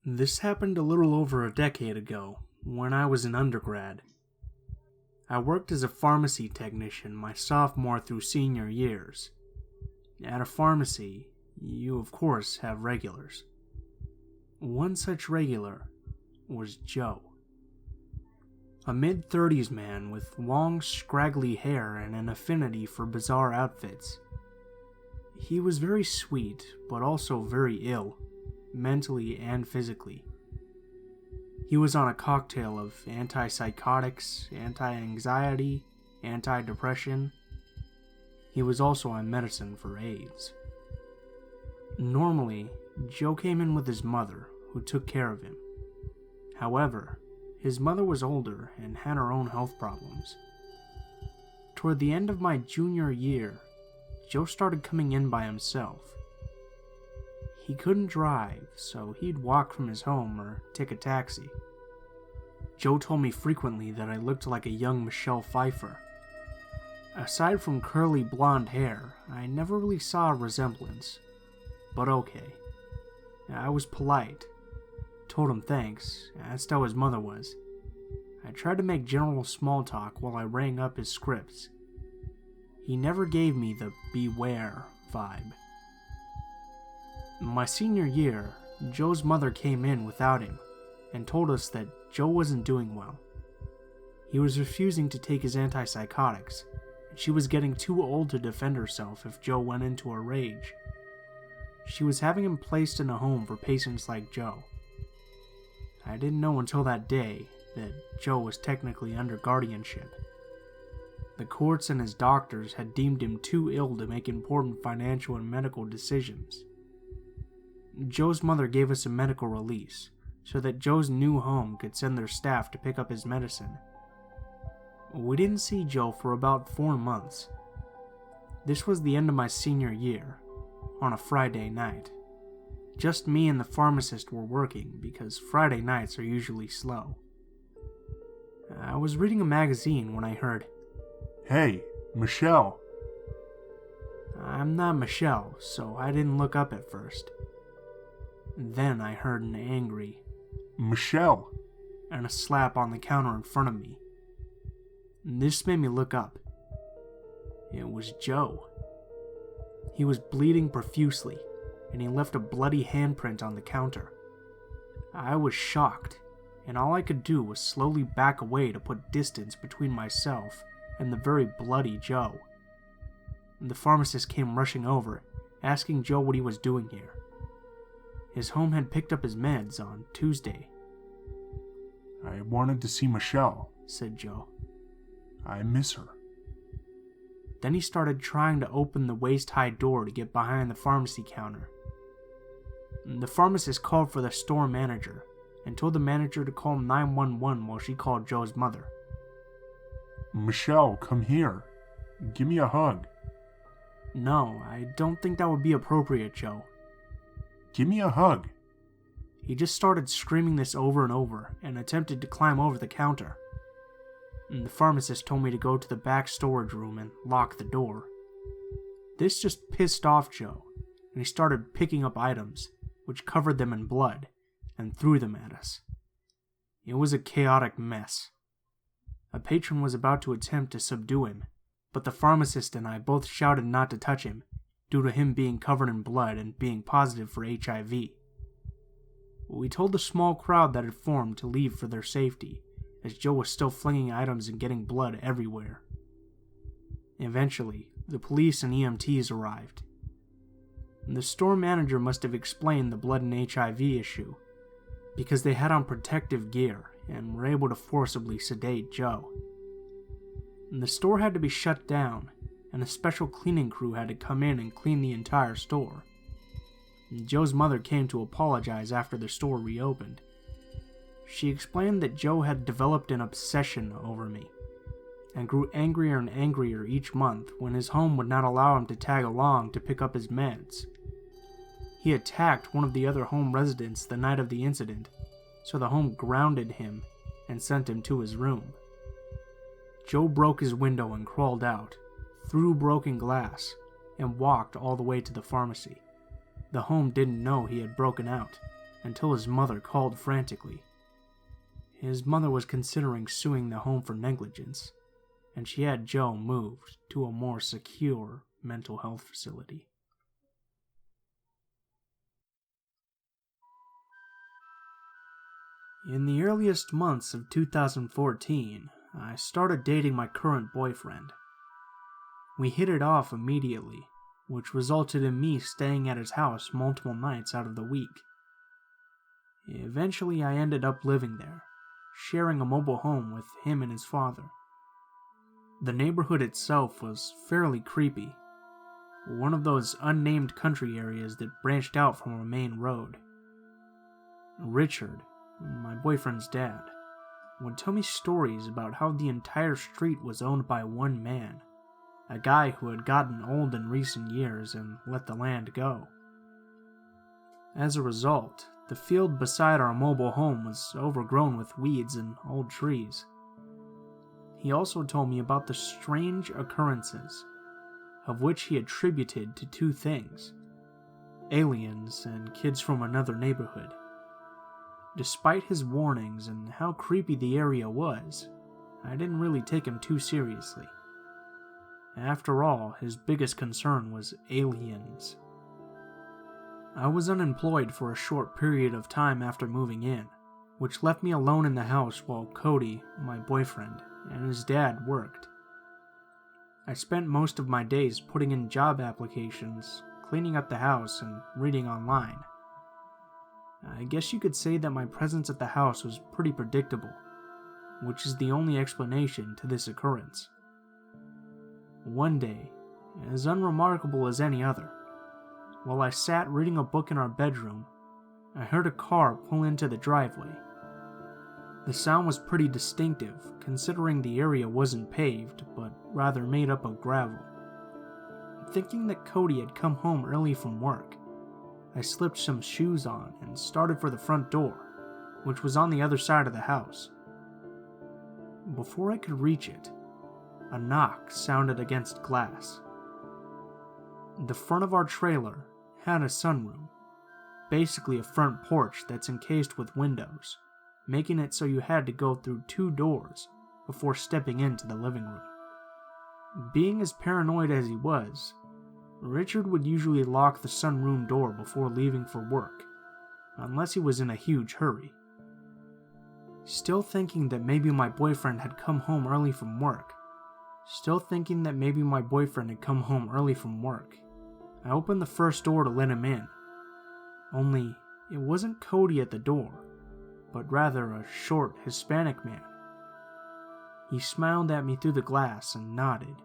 This happened a little over a decade ago, when I was an undergrad. I worked as a pharmacy technician my sophomore through senior years. At a pharmacy, you of course have regulars. One such regular was Joe. A mid-30s man with long, scraggly hair and an affinity for bizarre outfits. He was very sweet, but also very ill, mentally and physically. He was on a cocktail of antipsychotics, anti-anxiety, anti-depression. He was also on medicine for AIDS. Normally, Joe came in with his mother, who took care of him. However, his mother was older and had her own health problems. Toward the end of my junior year, Joe started coming in by himself. He couldn't drive, so he'd walk from his home or take a taxi. Joe told me frequently that I looked like a young Michelle Pfeiffer. Aside from curly blonde hair, I never really saw a resemblance. But okay. I was polite. Told him thanks, asked how his mother was. I tried to make general small talk while I rang up his scripts. He never gave me the beware vibe. My senior year, Joe's mother came in without him and told us that Joe wasn't doing well. He was refusing to take his antipsychotics, and she was getting too old to defend herself if Joe went into a rage. She was having him placed in a home for patients like Joe. I didn't know until that day that Joe was technically under guardianship. The courts and his doctors had deemed him too ill to make important financial and medical decisions. Joe's mother gave us a medical release so that Joe's new home could send their staff to pick up his medicine. We didn't see Joe for about 4 months. This was the end of my senior year, on a Friday night. Just me and the pharmacist were working because Friday nights are usually slow. I was reading a magazine when I heard, "Hey, Michelle." I'm not Michelle, so I didn't look up at first. Then I heard an angry, "Michelle," and a slap on the counter in front of me. This made me look up. It was Joe. He was bleeding profusely, and he left a bloody handprint on the counter. I was shocked, and all I could do was slowly back away to put distance between myself and the very bloody Joe. The pharmacist came rushing over, asking Joe what he was doing here. His home had picked up his meds on Tuesday. "I wanted to see Michelle," said Joe. "I miss her." Then he started trying to open the waist-high door to get behind the pharmacy counter. The pharmacist called for the store manager and told the manager to call 911 while she called Joe's mother. "Michelle, come here. Give me a hug." No, I don't think that would be appropriate, Joe. "Give me a hug." He just started screaming this over and over and attempted to climb over the counter. The pharmacist told me to go to the back storage room and lock the door. This just pissed off Joe, and he started picking up items, which covered them in blood, and threw them at us. It was a chaotic mess. A patron was about to attempt to subdue him, but the pharmacist and I both shouted not to touch him, due to him being covered in blood and being positive for HIV. We told the small crowd that had formed to leave for their safety, as Joe was still flinging items and getting blood everywhere. Eventually, the police and EMTs arrived. The store manager must have explained the blood and HIV issue, because they had on protective gear and were able to forcibly sedate Joe. The store had to be shut down, and a special cleaning crew had to come in and clean the entire store. Joe's mother came to apologize after the store reopened. She explained that Joe had developed an obsession over me, and grew angrier and angrier each month when his home would not allow him to tag along to pick up his meds. He attacked one of the other home residents the night of the incident, so the home grounded him and sent him to his room. Joe broke his window and crawled out, through broken glass, and walked all the way to the pharmacy. The home didn't know he had broken out, until his mother called frantically. His mother was considering suing the home for negligence, and she had Joe moved to a more secure mental health facility. In the earliest months of 2014, I started dating my current boyfriend. We hit it off immediately, which resulted in me staying at his house multiple nights out of the week. Eventually, I ended up living there, sharing a mobile home with him and his father. The neighborhood itself was fairly creepy, one of those unnamed country areas that branched out from a main road. Richard, my boyfriend's dad, would tell me stories about how the entire street was owned by one man, a guy who had gotten old in recent years and let the land go. As a result, the field beside our mobile home was overgrown with weeds and old trees. He also told me about the strange occurrences, of which he attributed to two things: aliens and kids from another neighborhood. Despite his warnings and how creepy the area was, I didn't really take him too seriously. After all, his biggest concern was aliens. I was unemployed for a short period of time after moving in, which left me alone in the house while Cody, my boyfriend, and his dad worked. I spent most of my days putting in job applications, cleaning up the house, and reading online. I guess you could say that my presence at the house was pretty predictable, which is the only explanation to this occurrence. One day, as unremarkable as any other, while I sat reading a book in our bedroom, I heard a car pull into the driveway. The sound was pretty distinctive, considering the area wasn't paved, but rather made up of gravel. Thinking that Cody had come home early from work, I slipped some shoes on and started for the front door, which was on the other side of the house. Before I could reach it, a knock sounded against glass. The front of our trailer had a sunroom, basically a front porch that's encased with windows, making it so you had to go through two doors before stepping into the living room. Being as paranoid as he was, Richard would usually lock the sunroom door before leaving for work, unless he was in a huge hurry. Still thinking that maybe my boyfriend had come home early from work, I opened the first door to let him in. Only, it wasn't Cody at the door, but rather a short Hispanic man. He smiled at me through the glass and nodded,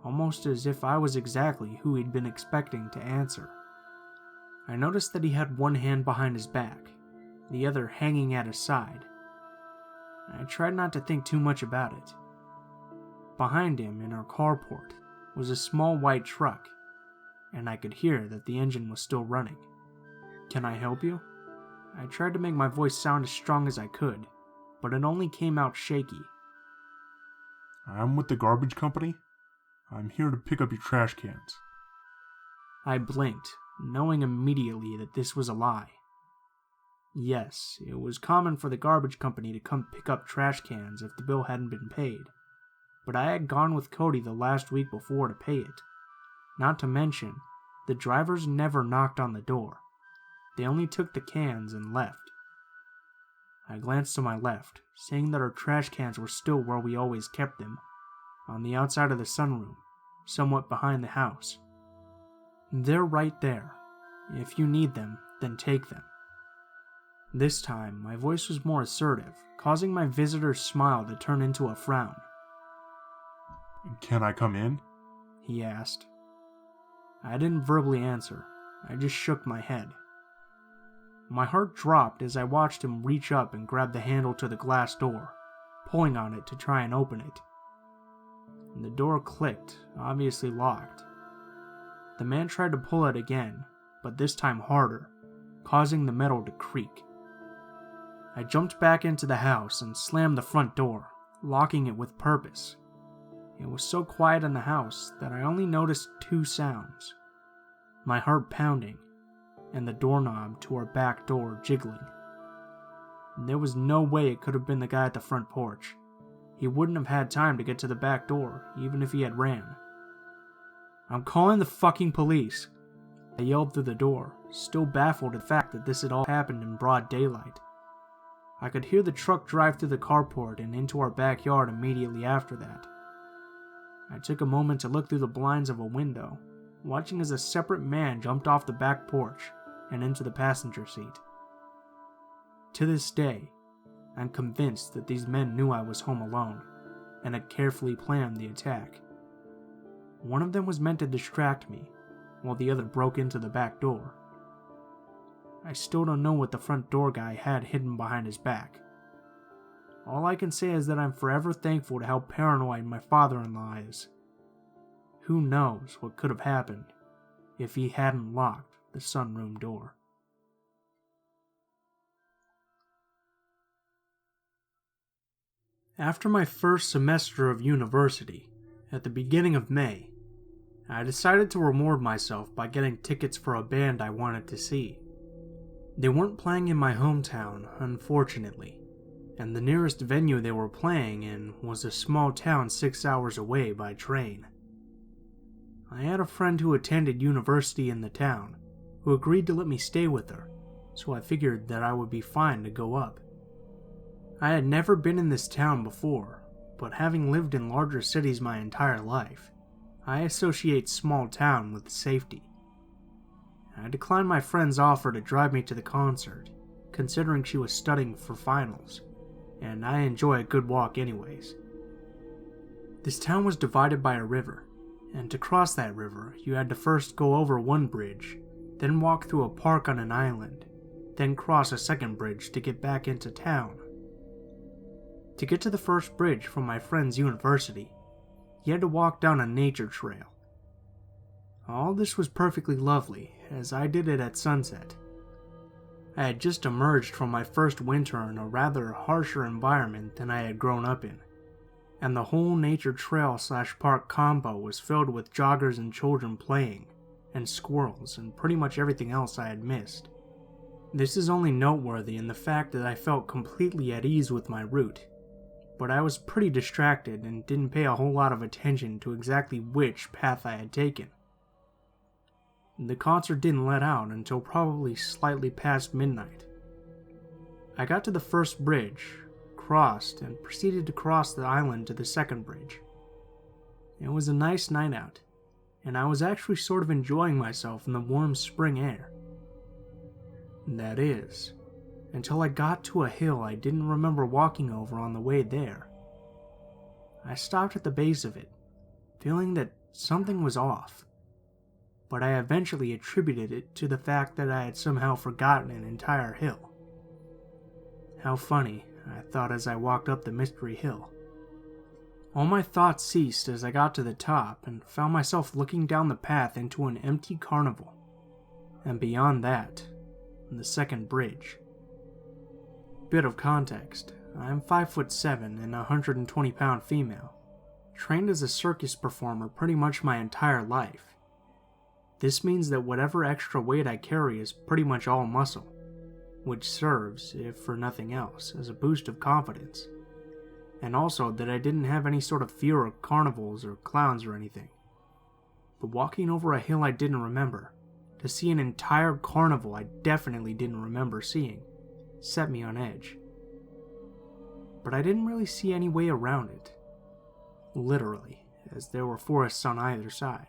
almost as if I was exactly who he'd been expecting to answer. I noticed that he had one hand behind his back, the other hanging at his side. I tried not to think too much about it. Behind him, in our carport, was a small white truck, and I could hear that the engine was still running. "Can I help you?" I tried to make my voice sound as strong as I could, but it only came out shaky. I'm with the garbage company. I'm here to pick up your trash cans. I blinked, knowing immediately that this was a lie. Yes, it was common for the garbage company to come pick up trash cans if the bill hadn't been paid, but I had gone with Cody the last week before to pay it. Not to mention, the drivers never knocked on the door. They only took the cans and left. I glanced to my left, seeing that our trash cans were still where we always kept them, on the outside of the sunroom, somewhat behind the house. "They're right there. If you need them, then take them." This time, my voice was more assertive, causing my visitor's smile to turn into a frown. Can I come in? He asked. I didn't verbally answer. I just shook my head. My heart dropped as I watched him reach up and grab the handle to the glass door, pulling on it to try and open it. The door clicked, obviously locked. The man tried to pull it again, but this time harder, causing the metal to creak. I jumped back into the house and slammed the front door, locking it with purpose. It was so quiet in the house that I only noticed two sounds: my heart pounding and the doorknob to our back door jiggling. There was no way it could have been the guy at the front porch. He wouldn't have had time to get to the back door, even if he had ran. "I'm calling the fucking police!" I yelled through the door, still baffled at the fact that this had all happened in broad daylight. I could hear the truck drive through the carport and into our backyard immediately after that. I took a moment to look through the blinds of a window, watching as a separate man jumped off the back porch and into the passenger seat. To this day, I'm convinced that these men knew I was home alone and had carefully planned the attack. One of them was meant to distract me, while the other broke into the back door. I still don't know what the front door guy had hidden behind his back. All I can say is that I'm forever thankful to how paranoid my father-in-law is. Who knows what could have happened if he hadn't locked the sunroom door. After my first semester of university, at the beginning of May, I decided to reward myself by getting tickets for a band I wanted to see. They weren't playing in my hometown, unfortunately, and the nearest venue they were playing in was a small town 6 hours away by train. I had a friend who attended university in the town, who agreed to let me stay with her, so I figured that I would be fine to go up. I had never been in this town before, but having lived in larger cities my entire life, I associate small town with safety. I declined my friend's offer to drive me to the concert, considering she was studying for finals, and I enjoy a good walk anyways. This town was divided by a river, and to cross that river, you had to first go over one bridge, then walk through a park on an island, then cross a second bridge to get back into town. To get to the first bridge from my friend's university, you had to walk down a nature trail. All this was perfectly lovely, as I did it at sunset. I had just emerged from my first winter in a rather harsher environment than I had grown up in, and the whole nature trail/park combo was filled with joggers and children playing, and squirrels, and pretty much everything else I had missed. This is only noteworthy in the fact that I felt completely at ease with my route, but I was pretty distracted and didn't pay a whole lot of attention to exactly which path I had taken. The concert didn't let out until probably slightly past midnight. I got to the first bridge, crossed, and proceeded to cross the island to the second bridge. It was a nice night out, and I was actually sort of enjoying myself in the warm spring air. That is, until I got to a hill I didn't remember walking over on the way there. I stopped at the base of it, feeling that something was off, but I eventually attributed it to the fact that I had somehow forgotten an entire hill. How funny, I thought as I walked up the mystery hill. All my thoughts ceased as I got to the top and found myself looking down the path into an empty carnival, and beyond that, the second bridge. Bit of context, I'm 5'7" and a 120-pound female, trained as a circus performer pretty much my entire life. This means that whatever extra weight I carry is pretty much all muscle, which serves, if for nothing else, as a boost of confidence, and also that I didn't have any sort of fear of carnivals or clowns or anything. But walking over a hill I didn't remember, to see an entire carnival I definitely didn't remember seeing, set me on edge. But I didn't really see any way around it. Literally, as there were forests on either side.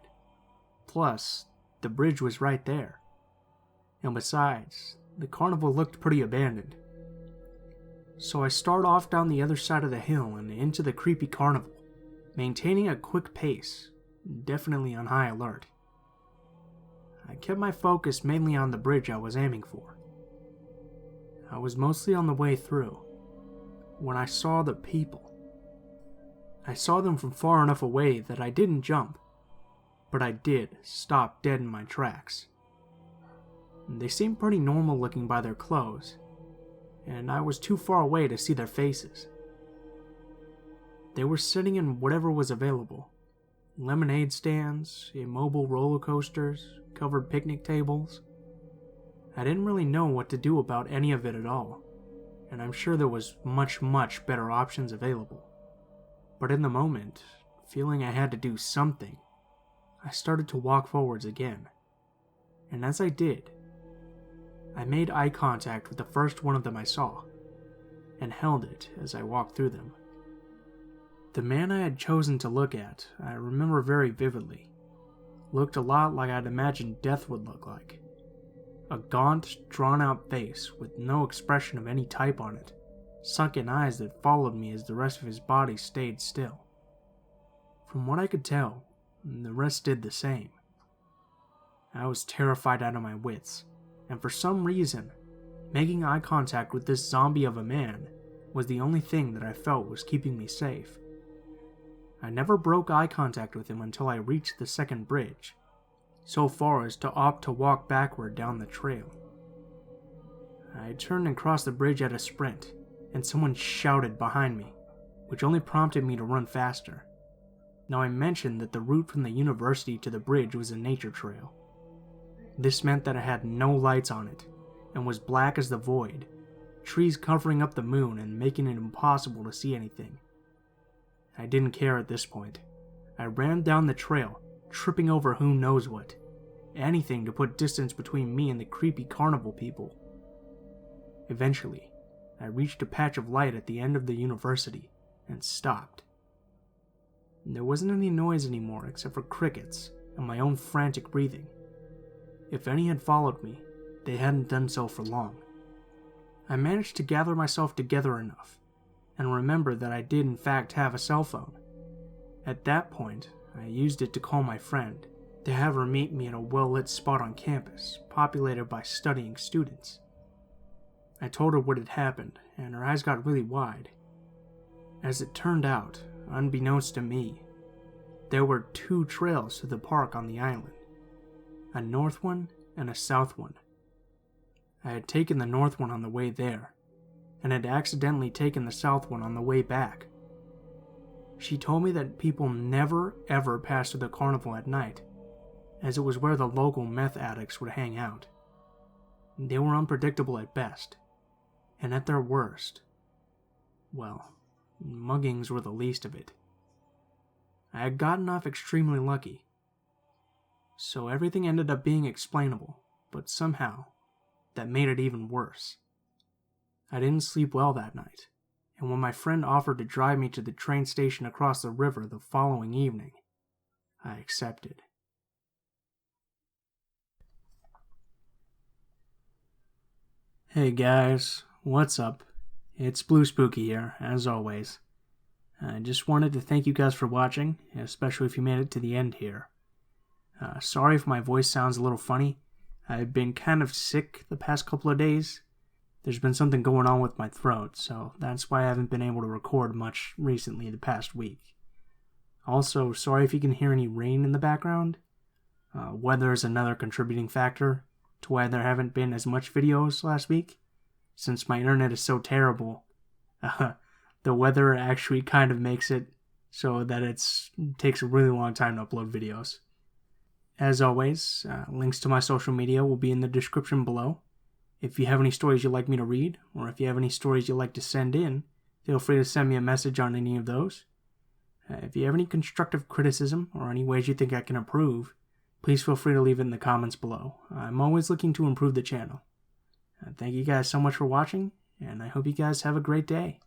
Plus, the bridge was right there. And besides, the carnival looked pretty abandoned. So I start off down the other side of the hill and into the creepy carnival, maintaining a quick pace, definitely on high alert. I kept my focus mainly on the bridge I was aiming for. I was mostly on the way through, when I saw the people. I saw them from far enough away that I didn't jump, but I did stop dead in my tracks. They seemed pretty normal looking by their clothes, and I was too far away to see their faces. They were sitting in whatever was available. Lemonade stands, immobile roller coasters, covered picnic tables. I didn't really know what to do about any of it at all, and I'm sure there was much better options available. But in the moment, feeling I had to do something, I started to walk forwards again. And as I did, I made eye contact with the first one of them I saw, and held it as I walked through them. The man I had chosen to look at, I remember very vividly, looked a lot like I'd imagined death would look like. A gaunt, drawn-out face with no expression of any type on it, sunken eyes that followed me as the rest of his body stayed still. From what I could tell, the rest did the same. I was terrified out of my wits, and for some reason, making eye contact with this zombie of a man was the only thing that I felt was keeping me safe. I never broke eye contact with him until I reached the second bridge, so far as to opt to walk backward down the trail. I turned and crossed the bridge at a sprint, and someone shouted behind me, which only prompted me to run faster. Now I mentioned that the route from the university to the bridge was a nature trail. This meant that it had no lights on it, and was black as the void, trees covering up the moon and making it impossible to see anything. I didn't care at this point. I ran down the trail, tripping over who knows what. Anything to put distance between me and the creepy carnival people. Eventually, I reached a patch of light at the end of the university, and stopped. There wasn't any noise anymore except for crickets and my own frantic breathing. If any had followed me, they hadn't done so for long. I managed to gather myself together enough, and remember that I did in fact have a cell phone. At that point, I used it to call my friend, to have her meet me in a well-lit spot on campus, populated by studying students. I told her what had happened, and her eyes got really wide. As it turned out, unbeknownst to me, there were two trails to the park on the island, a north one and a south one. I had taken the north one on the way there, and had accidentally taken the south one on the way back. She told me that people never ever passed through the carnival at night, as it was where the local meth addicts would hang out. They were unpredictable at best, and at their worst, well, muggings were the least of it. I had gotten off extremely lucky, so everything ended up being explainable, but somehow, that made it even worse. I didn't sleep well that night, and when my friend offered to drive me to the train station across the river the following evening, I accepted. Hey guys, what's up? It's Blue Spooky here, as always. I just wanted to thank you guys for watching, especially if you made it to the end here. Sorry if my voice sounds a little funny. I've been kind of sick the past couple of days. There's been something going on with my throat, so that's why I haven't been able to record much recently the past week. Also, sorry if you can hear any rain in the background. Weather is another contributing factor to why there haven't been as much videos last week. Since my internet is so terrible, the weather actually kind of makes it so that it takes a really long time to upload videos. As always, links to my social media will be in the description below. If you have any stories you'd like me to read, or if you have any stories you'd like to send in, feel free to send me a message on any of those. If you have any constructive criticism, or any ways you think I can improve, please feel free to leave it in the comments below. I'm always looking to improve the channel. Thank you guys so much for watching, and I hope you guys have a great day.